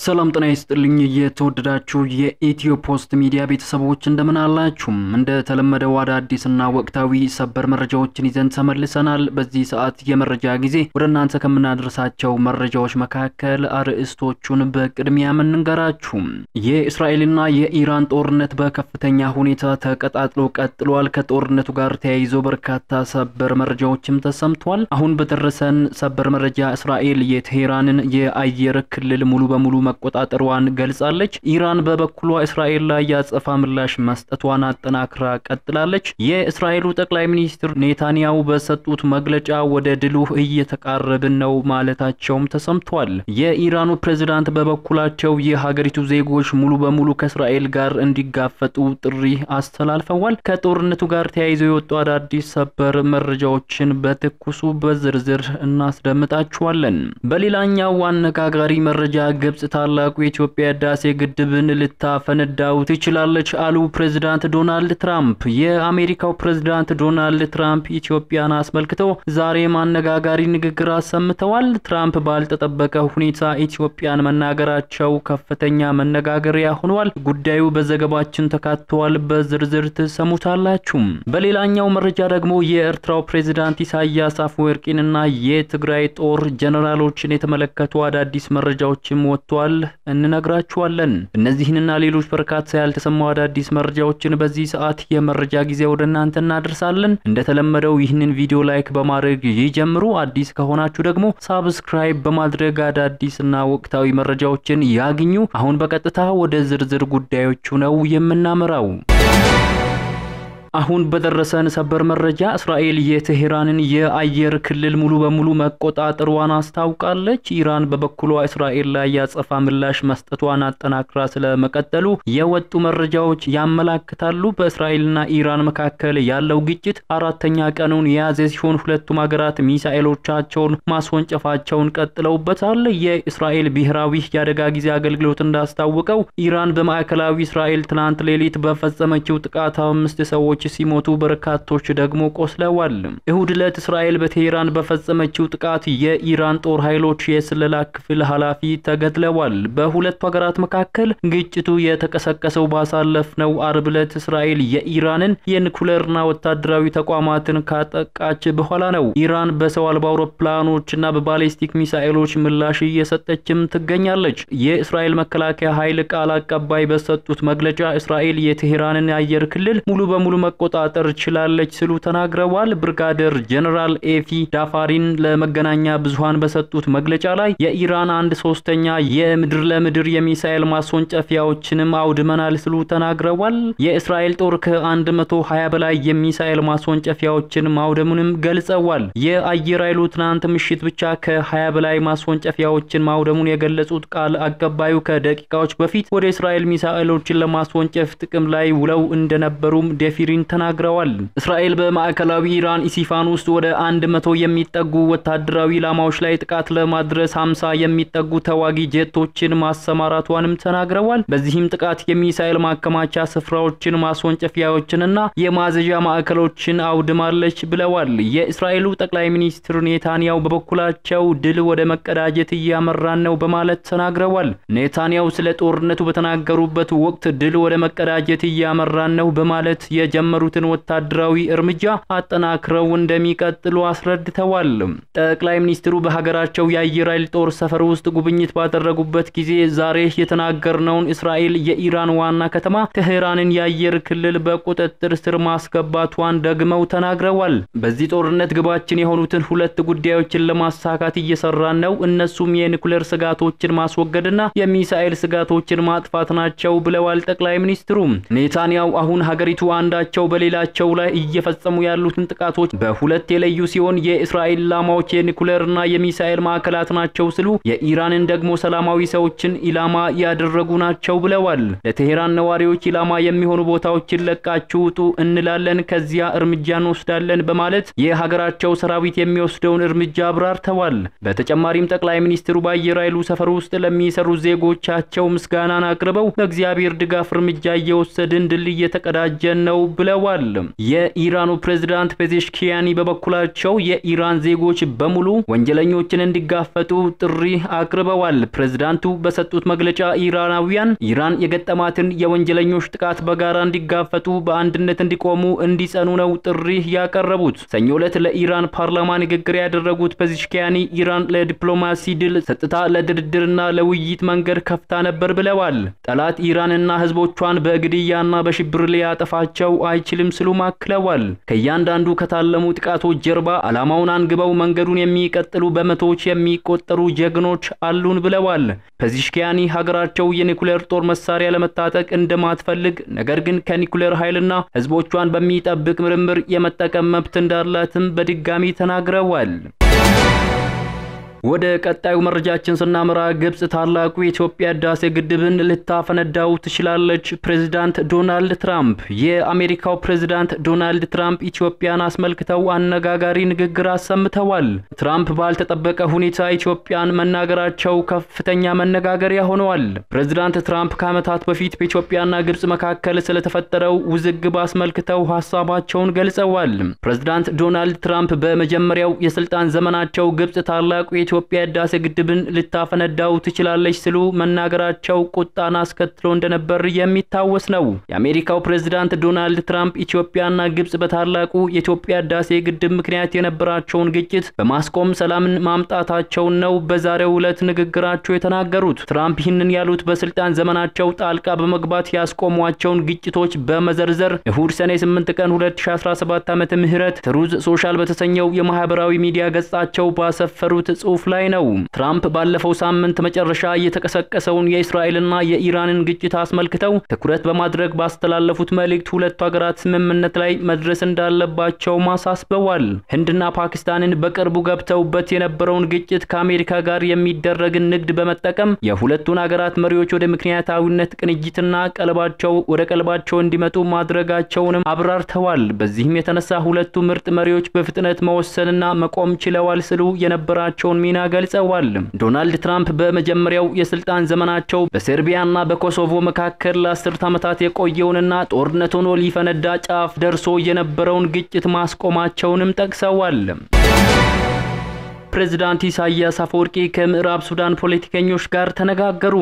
ሰላም ጤና ይስጥልኝ የተወደዳችሁ የኢትዮ ፖስት ሚዲያ ቤተሰቦች እንደምን አላችሁ? እንደ ተለመደው አዳዲስና ወቅታዊ ሰበር መረጃዎችን ይዘን ተመልሰናል። በዚህ ሰዓት የመረጃ ጊዜ ወደናንተ ከምናደርሳቸው መረጃዎች መካከል አርዕስቶቹን በቅድሚያ እንንገራችሁ። የእስራኤልና የኢራን ጦርነት በከፍተኛ ሁኔታ ተቀጣጥሎ ቀጥሏል። ከጦርነቱ ጋር ተያይዞ በርካታ ሰበር መረጃዎችም ተሰምቷል። አሁን በደረሰን ሰበር መረጃ እስራኤል የቴህራንን የአየር ክልል ሙሉ በሙሉ መቆጣጠሯን ገልጻለች። ኢራን በበኩሏ እስራኤል ላይ ያጸፋ ምላሽ መስጠቷን አጠናክራ ቀጥላለች። የእስራኤሉ ጠቅላይ ሚኒስትር ኔታንያሁ በሰጡት መግለጫ ወደ ድሉ እየተቃረብን ነው ማለታቸውም ተሰምቷል። የኢራኑ ፕሬዝዳንት በበኩላቸው የሀገሪቱ ዜጎች ሙሉ በሙሉ ከእስራኤል ጋር እንዲጋፈጡ ጥሪ አስተላልፈዋል። ከጦርነቱ ጋር ተያይዞ የወጡ አዳዲስ ሰበር መረጃዎችን በትኩሱ በዝርዝር እናስደምጣችኋለን። በሌላኛው አነጋጋሪ መረጃ ግብጽ ታላቁ የኢትዮጵያ ህዳሴ ግድብን ልታፈነዳው ትችላለች አሉ ፕሬዝዳንት ዶናልድ ትራምፕ። የአሜሪካው ፕሬዝዳንት ዶናልድ ትራምፕ ኢትዮጵያን አስመልክተው ዛሬ ማነጋጋሪ ንግግር አሰምተዋል። ትራምፕ ባልተጠበቀ ሁኔታ ኢትዮጵያን መናገራቸው ከፍተኛ መነጋገሪያ ሆኗል። ጉዳዩ በዘገባችን ተካቷል፣ በዝርዝር ተሰሙታላችሁ። በሌላኛው መረጃ ደግሞ የኤርትራው ፕሬዝዳንት ኢሳያስ አፈወርቂንና የትግራይ ጦር ጀነራሎችን የተመለከቱ አዳዲስ መረጃዎችም ወጥቷል እንነግራችኋለን። እነዚህንና ሌሎች በርካታ ያልተሰሙ አዳዲስ መረጃዎችን በዚህ ሰዓት የመረጃ ጊዜ ወደናንተ እናደርሳለን። እንደተለመደው ይህንን ቪዲዮ ላይክ በማድረግ ይጀምሩ። አዲስ ከሆናችሁ ደግሞ ሳብስክራይብ በማድረግ አዳዲስና ወቅታዊ መረጃዎችን ያግኙ። አሁን በቀጥታ ወደ ዝርዝር ጉዳዮቹ ነው የምናመራው። አሁን በደረሰን ሰበር መረጃ እስራኤል የቴህራንን የአየር ክልል ሙሉ በሙሉ መቆጣጠሯን አስታውቃለች። ኢራን በበኩሏ እስራኤል ላይ ያጸፋ ምላሽ መስጠቷን አጠናክራ ስለመቀጠሉ የወጡ መረጃዎች ያመላክታሉ። በእስራኤልና ኢራን መካከል ያለው ግጭት አራተኛ ቀኑን የያዘ ሲሆን ሁለቱም ሀገራት ሚሳኤሎቻቸውን ማስወንጨፋቸውን ቀጥለውበታል። የእስራኤል ብሔራዊ የአደጋ ጊዜ አገልግሎት እንዳስታወቀው ኢራን በማዕከላዊ እስራኤል ትናንት ሌሊት በፈጸመችው ጥቃት 5 ሰዎች ሲሞቱ በርካቶች ደግሞ ቆስለዋል። እሁድ ዕለት እስራኤል በቴህራን በፈጸመችው ጥቃት የኢራን ጦር ኃይሎች የስለላ ክፍል ኃላፊ ተገድለዋል። በሁለቱ ሀገራት መካከል ግጭቱ የተቀሰቀሰው ባሳለፍነው አርብ ዕለት እስራኤል የኢራንን የኒኩሌርና ወታደራዊ ተቋማትን ካጠቃች በኋላ ነው። ኢራን በሰው አልባ አውሮፕላኖችና በባሊስቲክ ሚሳኤሎች ምላሽ እየሰጠችም ትገኛለች። የእስራኤል መከላከያ ኃይል ቃል አቀባይ በሰጡት መግለጫ እስራኤል የቴህራንን የአየር ክልል ሙሉ በሙሉ መቆጣጠር ችላለች ሲሉ ተናግረዋል። ብርጋዴር ጀነራል ኤፊ ዳፋሪን ለመገናኛ ብዙሃን በሰጡት መግለጫ ላይ የኢራን 1/3 የምድር ለምድር የሚሳኤል ማስወንጨፊያዎችንም አውድመናል ሲሉ ተናግረዋል። የእስራኤል ጦር ከ120 በላይ የሚሳኤል ማስወንጨፊያዎችን ማውደሙንም ገልጸዋል። የአየር ኃይሉ ትናንት ምሽት ብቻ ከ20 በላይ ማስወንጨፊያዎችን ማውደሙን የገለጹት ቃል አቀባዩ ከደቂቃዎች በፊት ወደ እስራኤል ሚሳኤሎችን ለማስወንጨፍ ጥቅም ላይ ውለው እንደነበሩም ዴፊሪን ተናግረዋል። እስራኤል በማዕከላዊ ኢራን ኢሲፋን ውስጥ ወደ 100 የሚጠጉ ወታደራዊ ኢላማዎች ላይ ጥቃት ለማድረስ 50 የሚጠጉ ተዋጊ ጄቶችን ማሰማራቷንም ተናግረዋል። በዚህም ጥቃት የሚሳኤል ማከማቻ ስፍራዎችን፣ ማስወንጨፊያዎችንና የማዘዣ ማዕከሎችን አውድማለች ብለዋል። የእስራኤሉ ጠቅላይ ሚኒስትር ኔታንያሁ በበኩላቸው ድል ወደ መቀዳጀት እያመራን ነው በማለት ተናግረዋል። ኔታንያሁ ስለ ጦርነቱ በተናገሩበት ወቅት ድል ወደ መቀዳጀት እያመራን ነው በማለት የጀመሩትን ወታደራዊ እርምጃ አጠናክረው እንደሚቀጥሉ አስረድተዋል። ጠቅላይ ሚኒስትሩ በሀገራቸው የአየር ኃይል ጦር ሰፈር ውስጥ ጉብኝት ባደረጉበት ጊዜ ዛሬ የተናገርነውን እስራኤል የኢራን ዋና ከተማ ቴህራንን የአየር ክልል በቁጥጥር ስር ማስገባቷን ደግመው ተናግረዋል። በዚህ ጦርነት ግባችን የሆኑትን ሁለት ጉዳዮችን ለማሳካት እየሰራን ነው። እነሱም የኒኩሌር ስጋቶችን ማስወገድና የሚሳኤል ስጋቶችን ማጥፋት ናቸው ብለዋል ጠቅላይ ሚኒስትሩ። ኔታንያሁ አሁን ሀገሪቱ አንዳቸው በሌላቸው ላይ እየፈጸሙ ያሉትን ጥቃቶች በሁለት የለዩ ሲሆን የእስራኤል ኢላማዎች የኒኩሌርና የሚሳኤል ማዕከላት ናቸው ሲሉ የኢራንን ደግሞ ሰላማዊ ሰዎችን ኢላማ ያደረጉ ናቸው ብለዋል። ለቴህራን ነዋሪዎች ኢላማ የሚሆኑ ቦታዎችን ለቃችሁ ውጡ እንላለን፣ ከዚያ እርምጃ እንወስዳለን በማለት የሀገራቸው ሰራዊት የሚወስደውን እርምጃ አብራርተዋል። በተጨማሪም ጠቅላይ ሚኒስትሩ በአየር ኃይሉ ሰፈር ውስጥ ለሚሰሩ ዜጎቻቸው ምስጋናን አቅርበው በእግዚአብሔር ድጋፍ እርምጃ እየወሰድን ድል እየተቀዳጀን ነው ብለዋል። ብለዋል። የኢራኑ ፕሬዝዳንት ፔዜሽኪያኒ በበኩላቸው የኢራን ዜጎች በሙሉ ወንጀለኞችን እንዲጋፈጡ ጥሪ አቅርበዋል። ፕሬዝዳንቱ በሰጡት መግለጫ ኢራናውያን ኢራን የገጠማትን የወንጀለኞች ጥቃት በጋራ እንዲጋፈጡ በአንድነት እንዲቆሙ እንዲጸኑ ነው ጥሪ ያቀረቡት። ሰኞ ዕለት ለኢራን ፓርላማ ንግግር ያደረጉት ፔዜሽኪያኒ ኢራን ለዲፕሎማሲ ድል ሰጥታ ለድርድርና ለውይይት መንገድ ከፍታ ነበር ብለዋል። ጠላት ኢራንና ህዝቦቿን በግድያና በሽብር ሊያጠፋቸው አይችልም ሲሉ ማክለዋል። ከያንዳንዱ ከታለሙ ጥቃቶች ጀርባ ዓላማውን አንግበው መንገዱን የሚቀጥሉ በመቶዎች የሚቆጠሩ ጀግኖች አሉን ብለዋል። ፔዜሽኪያኒ ሀገራቸው የኒኩሌር ጦር መሳሪያ ለመታጠቅ እንደማትፈልግ ነገር ግን ከኒኩሌር ኃይልና ህዝቦቿን በሚጠብቅ ምርምር የመጠቀም መብት እንዳላትም በድጋሚ ተናግረዋል። ወደ ቀጣዩ መረጃችን ስናመራ ግብጽ ታላቁ የኢትዮጵያ ህዳሴ ግድብን ልታፈነዳው ትችላለች። ፕሬዝዳንት ዶናልድ ትራምፕ የአሜሪካው ፕሬዝዳንት ዶናልድ ትራምፕ ኢትዮጵያን አስመልክተው አነጋጋሪ ንግግር አሰምተዋል። ትራምፕ ባልተጠበቀ ሁኔታ ኢትዮጵያን መናገራቸው ከፍተኛ መነጋገሪያ ሆነዋል። ፕሬዝዳንት ትራምፕ ከዓመታት በፊት በኢትዮጵያና ግብጽ መካከል ስለተፈጠረው ውዝግብ አስመልክተው ሐሳባቸውን ገልጸዋል። ፕሬዝዳንት ዶናልድ ትራምፕ በመጀመሪያው የስልጣን ዘመናቸው ግብጽ ታላቁ የኢትዮጵያ ህዳሴ ግድብን ልታፈነዳው ትችላለች ሲሉ መናገራቸው ቁጣን አስከትሎ እንደነበር የሚታወስ ነው። የአሜሪካው ፕሬዝዳንት ዶናልድ ትራምፕ ኢትዮጵያና ግብጽ በታላቁ የኢትዮጵያ ህዳሴ ግድብ ምክንያት የነበራቸውን ግጭት በማስቆም ሰላምን ማምጣታቸው ነው በዛሬው ዕለት ንግግራቸው የተናገሩት። ትራምፕ ይህንን ያሉት በስልጣን ዘመናቸው ጣልቃ በመግባት ያስቆሟቸውን ግጭቶች በመዘርዘር እሁድ ሰኔ 8 ቀን 2017 ዓመተ ምህረት ትሩዝ ሶሻል በተሰኘው የማህበራዊ ሚዲያ ገጻቸው ባሰፈሩት ጽሑፍ ላይ ነው። ትራምፕ ባለፈው ሳምንት መጨረሻ የተቀሰቀሰውን የእስራኤልና የኢራንን ግጭት አስመልክተው ትኩረት በማድረግ ባስተላለፉት መልእክት ሁለቱ ሀገራት ስምምነት ላይ መድረስ እንዳለባቸው ማሳስበዋል። ህንድና ፓኪስታንን በቅርቡ ገብተውበት የነበረውን ግጭት ከአሜሪካ ጋር የሚደረግን ንግድ በመጠቀም የሁለቱን ሀገራት መሪዎች ወደ ምክንያታዊነት ቅንጅትና ወደ ቀልባቸው እንዲመጡ ማድረጋቸውንም አብራርተዋል። በዚህም የተነሳ ሁለቱ ምርጥ መሪዎች በፍጥነት መወሰንና መቆም ችለዋል ሲሉ የነበራቸውን ሚና ገልጸዋል። ዶናልድ ትራምፕ በመጀመሪያው የስልጣን ዘመናቸው በሰርቢያና በኮሶቮ መካከል ለ10 ዓመታት የቆየውንና ጦርነት ሆኖ ሊፈነዳ ጫፍ ደርሶ የነበረውን ግጭት ማስቆማቸውንም ጠቅሰዋል። ፕሬዝዳንት ኢሳያስ አፈወርቂ ከምዕራብ ሱዳን ፖለቲከኞች ጋር ተነጋገሩ።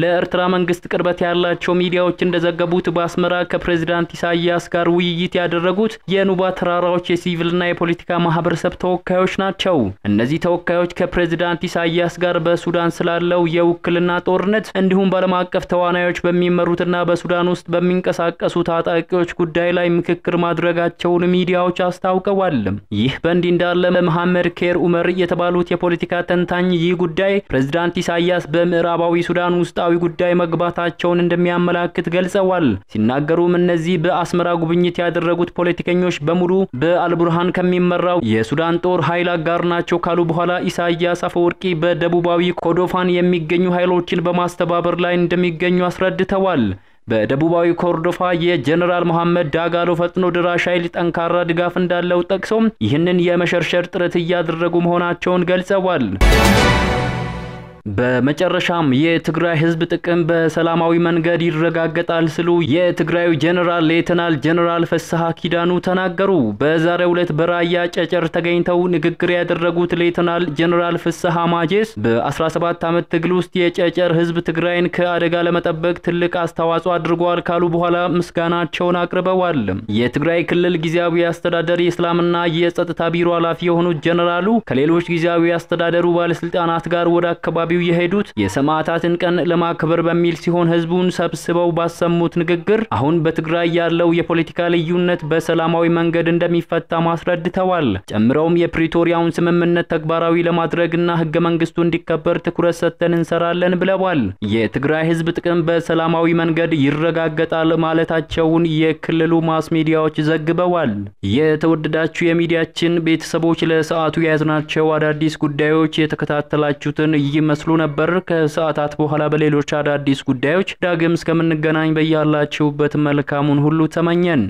ለኤርትራ መንግስት ቅርበት ያላቸው ሚዲያዎች እንደዘገቡት በአስመራ ከፕሬዝዳንት ኢሳያስ ጋር ውይይት ያደረጉት የኑባ ተራራዎች የሲቪልና የፖለቲካ ማህበረሰብ ተወካዮች ናቸው። እነዚህ ተወካዮች ከፕሬዝዳንት ኢሳያስ ጋር በሱዳን ስላለው የውክልና ጦርነት እንዲሁም ባለም አቀፍ ተዋናዮች በሚመሩትና በሱዳን ውስጥ በሚንቀሳቀሱ ታጣቂዎች ጉዳይ ላይ ምክክር ማድረጋቸውን ሚዲያዎች አስታውቀዋል። ይህ በእንዲህ እንዳለ መሐመድ ኬር ኡመር ባሉት የፖለቲካ ተንታኝ ይህ ጉዳይ ፕሬዝዳንት ኢሳያስ በምዕራባዊ ሱዳን ውስጣዊ ጉዳይ መግባታቸውን እንደሚያመላክት ገልጸዋል። ሲናገሩም እነዚህ በአስመራ ጉብኝት ያደረጉት ፖለቲከኞች በሙሉ በአልቡርሃን ከሚመራው የሱዳን ጦር ኃይል ጋር ናቸው ካሉ በኋላ ኢሳያስ አፈወርቂ በደቡባዊ ኮርዶፋን የሚገኙ ኃይሎችን በማስተባበር ላይ እንደሚገኙ አስረድተዋል። በደቡባዊ ኮርዶፋ የጀነራል መሐመድ ዳጋሎ ፈጥኖ ድራሽ ኃይል ጠንካራ ድጋፍ እንዳለው ጠቅሰው ይህንን የመሸርሸር ጥረት እያደረጉ መሆናቸውን ገልጸዋል። በመጨረሻም የትግራይ ህዝብ ጥቅም በሰላማዊ መንገድ ይረጋገጣል ሲሉ የትግራዩ ጀነራል ሌተናል ጀነራል ፍስሐ ኪዳኑ ተናገሩ። በዛሬው ዕለት በራያ ጨጨር ተገኝተው ንግግር ያደረጉት ሌተናል ጀነራል ፍስሐ ማጄስ በ17 ዓመት ትግል ውስጥ የጨጨር ህዝብ ትግራይን ከአደጋ ለመጠበቅ ትልቅ አስተዋጽኦ አድርጓል ካሉ በኋላ ምስጋናቸውን አቅርበዋል። የትግራይ ክልል ጊዜያዊ አስተዳደር የሰላምና የጸጥታ ቢሮ ኃላፊ የሆኑት ጀነራሉ ከሌሎች ጊዜያዊ አስተዳደሩ ባለስልጣናት ጋር ወደ አካባቢ የሄዱት የሰማዕታትን ቀን ለማክበር በሚል ሲሆን ህዝቡን ሰብስበው ባሰሙት ንግግር አሁን በትግራይ ያለው የፖለቲካ ልዩነት በሰላማዊ መንገድ እንደሚፈታ ማስረድተዋል። ጨምረውም የፕሪቶሪያውን ስምምነት ተግባራዊ ለማድረግና ህገ መንግስቱ እንዲከበር ትኩረት ሰጥተን እንሰራለን ብለዋል። የትግራይ ህዝብ ጥቅም በሰላማዊ መንገድ ይረጋገጣል ማለታቸውን የክልሉ ማስ ሚዲያዎች ዘግበዋል። የተወደዳችሁ የሚዲያችን ቤተሰቦች ለሰዓቱ ያዝናቸው አዳዲስ ጉዳዮች የተከታተላችሁትን ይመስሉ ነበር። ከሰዓታት በኋላ በሌሎች አዳዲስ ጉዳዮች ዳግም እስከምንገናኝ በያላችሁበት መልካሙን ሁሉ ተመኘን።